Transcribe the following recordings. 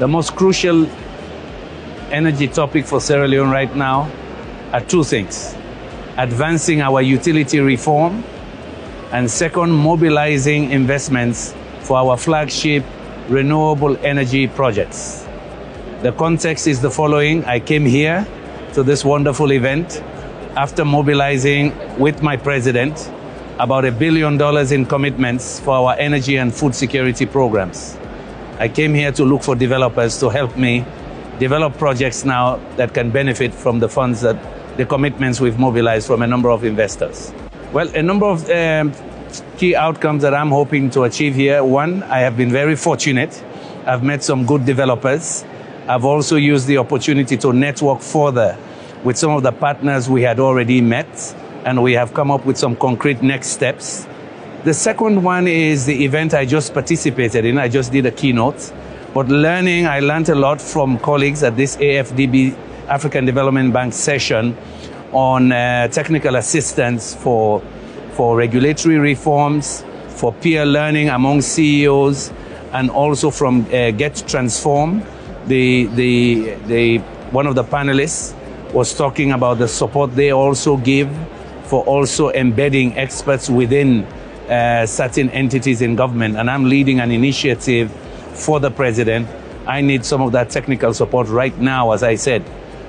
The most crucial energy topic for Sierra Leone right now are two things: advancing our utility reform, and second, mobilizing investments for our flagship renewable energy projects. The context is the following. I came here to this wonderful event after mobilizing with my president about $1 billion in commitments for our energy and food security programs. I came here to look for developers to help me develop projects now that can benefit from the funds that the commitments we've mobilized from a number of investors. Well, a number of key outcomes that I'm hoping to achieve here. One, I have been very fortunate. I've met some good developers. I've also used the opportunity to network further with some of the partners we had already met, and we have come up with some concrete next steps. The second one is the event I just participated in. I just did a keynote. But I learned a lot from colleagues at this AFDB, African Development Bank session on technical assistance for regulatory reforms, for peer learning among CEOs, and also from Get Transform. One of the panelists was talking about the support they also give for also embedding experts within certain entities in government. And I'm leading an initiative for the president. I need some of that technical support right now, as I said,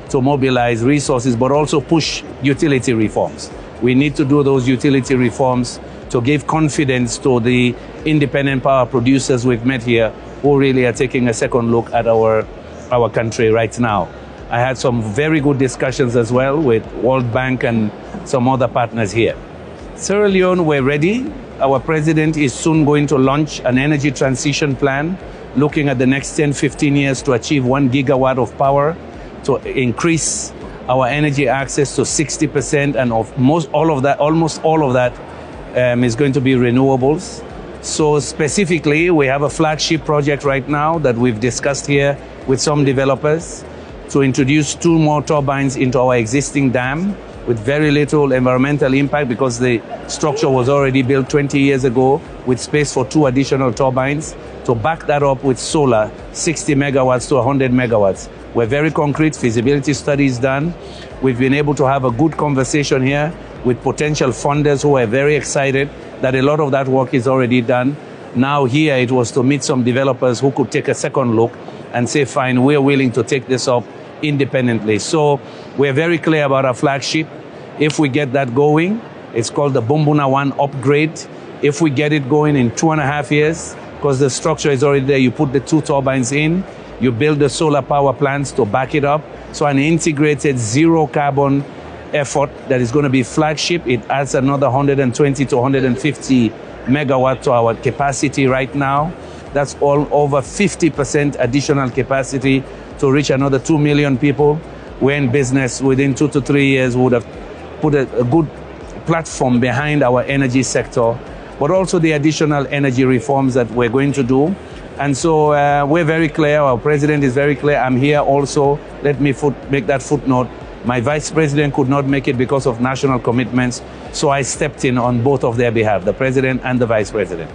to mobilize resources, but also push utility reforms. We need to do those utility reforms to give confidence to the independent power producers we've met here, who really are taking a second look at our country right now. I had some very good discussions as well with World Bank and some other partners here. Sierra Leone, we're ready. Our president is soon going to launch an energy transition plan, looking at the next 10, 15 years to achieve 1 gigawatt of power, to increase our energy access to 60%, and almost all of that is going to be renewables. So specifically, we have a flagship project right now that we've discussed here with some developers to introduce 2 more turbines into our existing dam with very little environmental impact, because the structure was already built 20 years ago with space for 2 additional turbines, to back that up with solar, 60 megawatts to 100 megawatts. We're very concrete, feasibility studies done. We've been able to have a good conversation here with potential funders who are very excited that a lot of that work is already done. Now here it was to meet some developers who could take a second look and say, fine, we're willing to take this up independently. So we're very clear about our flagship. If we get that going, it's called the Bumbuna 1 upgrade. If we get it going in 2.5 years, because the structure is already there, you put the 2 turbines in, you build the solar power plants to back it up. So an integrated zero carbon effort that is going to be flagship. It adds another 120 to 150 megawatt to our capacity right now. That's all over 50% additional capacity to reach another 2 million people. We're in business. Within 2 to 3 years, we would have put a good platform behind our energy sector, but also the additional energy reforms that we're going to do. And so we're very clear. Our president is very clear. I'm here also. Let me make that footnote. My vice president could not make it because of national commitments, so I stepped in on both of their behalf, the president and the vice president.